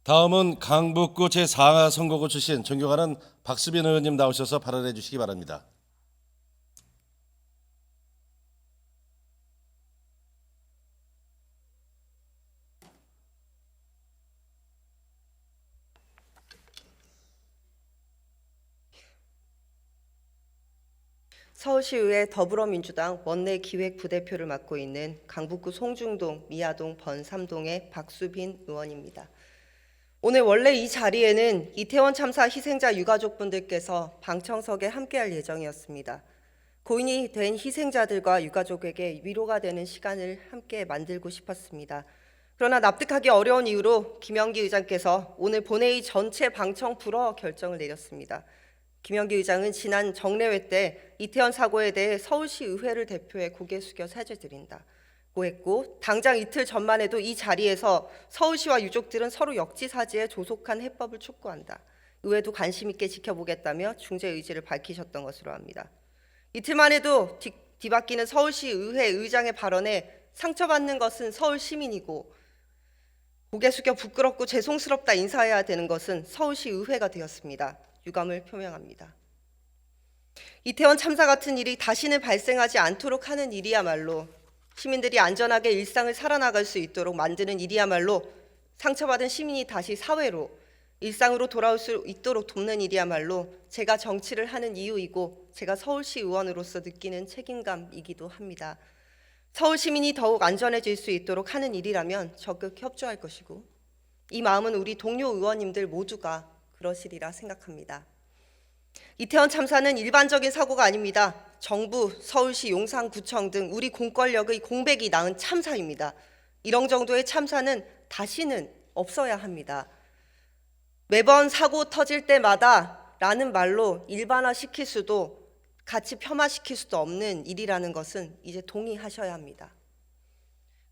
다음은 강북구 제4선거구 출신 존경하는 박수빈 의원님 나오셔서 발언해 주시기 바랍니다. 서울시의회 더불어민주당 원내기획부대표를 맡고 있는 강북구 송중동, 미아동, 번삼동의 박수빈 의원입니다. 오늘 원래 이 자리에는 이태원 참사 희생자 유가족분들께서 방청석에 함께할 예정이었습니다. 고인이 된 희생자들과 유가족에게 위로가 되는 시간을 함께 만들고 싶었습니다. 그러나 납득하기 어려운 이유로 김영기 의장께서 오늘 본회의 전체 방청 불허 결정을 내렸습니다. 김영기 의장은 지난 정례회 때 이태원 사고에 대해 서울시 의회를 대표해 고개 숙여 사죄드린다고 했고, 당장 이틀 전만 해도 이 자리에서 서울시와 유족들은 서로 역지사지에 조속한 해법을 촉구한다, 의회도 관심 있게 지켜보겠다며 중재 의지를 밝히셨던 것으로 합니다. 이틀만 해도 뒤바뀌는 서울시 의회 의장의 발언에 상처받는 것은 서울 시민이고 고개 숙여 부끄럽고 죄송스럽다 인사해야 되는 것은 서울시 의회가 되었습니다. 유감을 표명합니다. 이태원 참사 같은 일이 다시는 발생하지 않도록 하는 일이야말로, 시민들이 안전하게 일상을 살아나갈 수 있도록 만드는 일이야말로, 상처받은 시민이 다시 사회로 일상으로 돌아올 수 있도록 돕는 일이야말로 제가 정치를 하는 이유이고 제가 서울시 의원으로서 느끼는 책임감이기도 합니다. 서울 시민이 더욱 안전해질 수 있도록 하는 일이라면 적극 협조할 것이고, 이 마음은 우리 동료 의원님들 모두가 그러시리라 생각합니다. 이태원 참사는 일반적인 사고가 아닙니다. 정부, 서울시, 용산구청 등 우리 공권력의 공백이 낳은 참사입니다. 이런 정도의 참사는 다시는 없어야 합니다. 매번 사고 터질 때마다 라는 말로 일반화시킬 수도 같이 폄하시킬 수도 없는 일이라는 것은 이제 동의하셔야 합니다.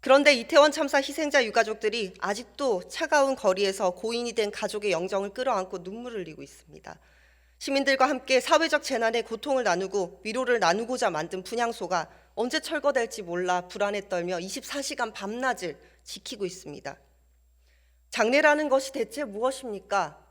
그런데 이태원 참사 희생자 유가족들이 아직도 차가운 거리에서 고인이 된 가족의 영정을 끌어안고 눈물을 흘리고 있습니다. 시민들과 함께 사회적 재난의 고통을 나누고 위로를 나누고자 만든 분향소가 언제 철거될지 몰라 불안에 떨며 24시간 밤낮을 지키고 있습니다. 장례라는 것이 대체 무엇입니까?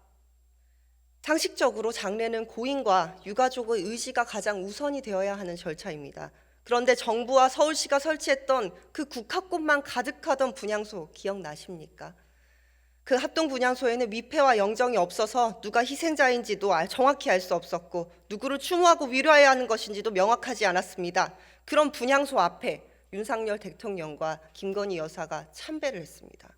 상식적으로 장례는 고인과 유가족의 의지가 가장 우선이 되어야 하는 절차입니다. 그런데 정부와 서울시가 설치했던 그 국화꽃만 가득하던 분향소 기억나십니까? 그 합동 분향소에는 미패와 영정이 없어서 누가 희생자인지도 정확히 알 수 없었고 누구를 추모하고 위로해야 하는 것인지도 명확하지 않았습니다. 그런 분향소 앞에 윤석열 대통령과 김건희 여사가 참배를 했습니다.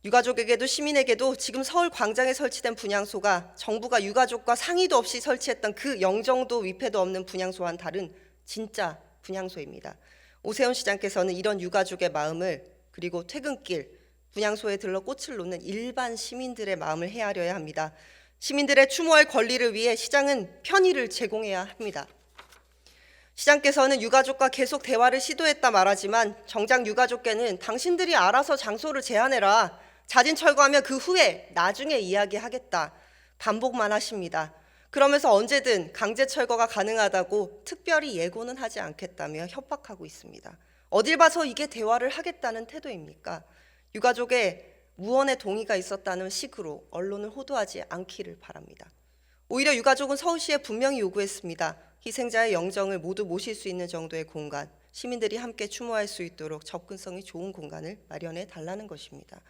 유가족에게도 시민에게도 지금 서울 광장에 설치된 분향소가 정부가 유가족과 상의도 없이 설치했던 그 영정도 위패도 없는 분향소와는 다른 진짜 분향소입니다. 오세훈 시장께서는 이런 유가족의 마음을, 그리고 퇴근길 분향소에 들러 꽃을 놓는 일반 시민들의 마음을 헤아려야 합니다. 시민들의 추모할 권리를 위해 시장은 편의를 제공해야 합니다. 시장께서는 유가족과 계속 대화를 시도했다 말하지만 정작 유가족께는 당신들이 알아서 장소를 제안해라, 자진 철거하면 그 후에 나중에 이야기하겠다 반복만 하십니다. 그러면서 언제든 강제 철거가 가능하다고 특별히 예고는 하지 않겠다며 협박하고 있습니다. 어딜 봐서 이게 대화를 하겠다는 태도입니까? 유가족의 무언의 동의가 있었다는 식으로 언론을 호도하지 않기를 바랍니다. 오히려 유가족은 서울시에 분명히 요구했습니다. 희생자의 영정을 모두 모실 수 있는 정도의 공간, 시민들이 함께 추모할 수 있도록 접근성이 좋은 공간을 마련해 달라는 것입니다.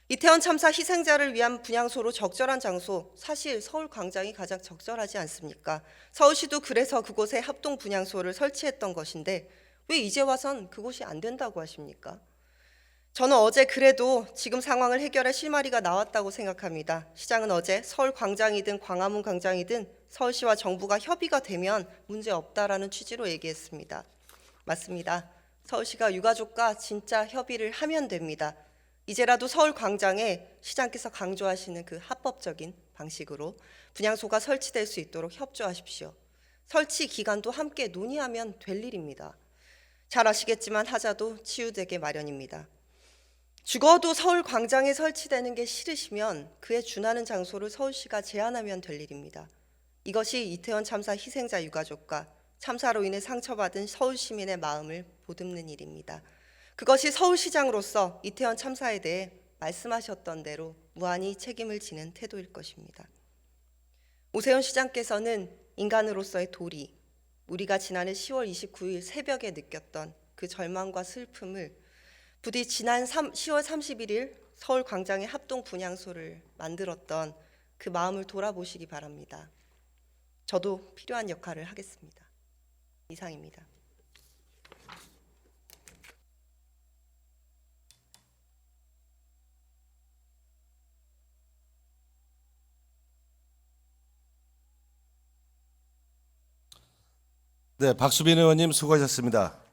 이태원 참사 희생자를 위한 분향소로 적절한 장소, 사실 서울 광장이 가장 적절하지 않습니까? 서울시도 그래서 그곳에 합동 분향소를 설치했던 것인데 왜 이제 와선 그곳이 안 된다고 하십니까? 저는 어제 그래도 지금 상황을 해결할 실마리가 나왔다고 생각합니다. 시장은 어제 서울 광장이든 광화문 광장이든 서울시와 정부가 협의가 되면 문제 없다라는 취지로 얘기했습니다. 맞습니다. 서울시가 유가족과 진짜 협의를 하면 됩니다. 이제라도 서울 광장에 시장께서 강조하시는 그 합법적인 방식으로 분향소가 설치될 수 있도록 협조하십시오. 설치 기간도 함께 논의하면 될 일입니다. 잘 아시겠지만 하자도 치유되게 마련입니다. 죽어도 서울 광장에 설치되는 게 싫으시면 그에 준하는 장소를 서울시가 제안하면 될 일입니다. 이것이 이태원 참사 희생자 유가족과 참사로 인해 상처받은 서울 시민의 마음을 보듬는 일입니다. 그것이 서울시장으로서 이태원 참사에 대해 말씀하셨던 대로 무한히 책임을 지는 태도일 것입니다. 오세훈 시장께서는 인간으로서의 도리, 우리가 지난해 10월 29일 새벽에 느꼈던 그 절망과 슬픔을 부디 지난 10월 31일 서울 광장의 합동 분향소를 만들었던 그 마음을 돌아보시기 바랍니다. 저도 필요한 역할을 하겠습니다. 이상입니다. 네, 박수빈 의원님 수고하셨습니다.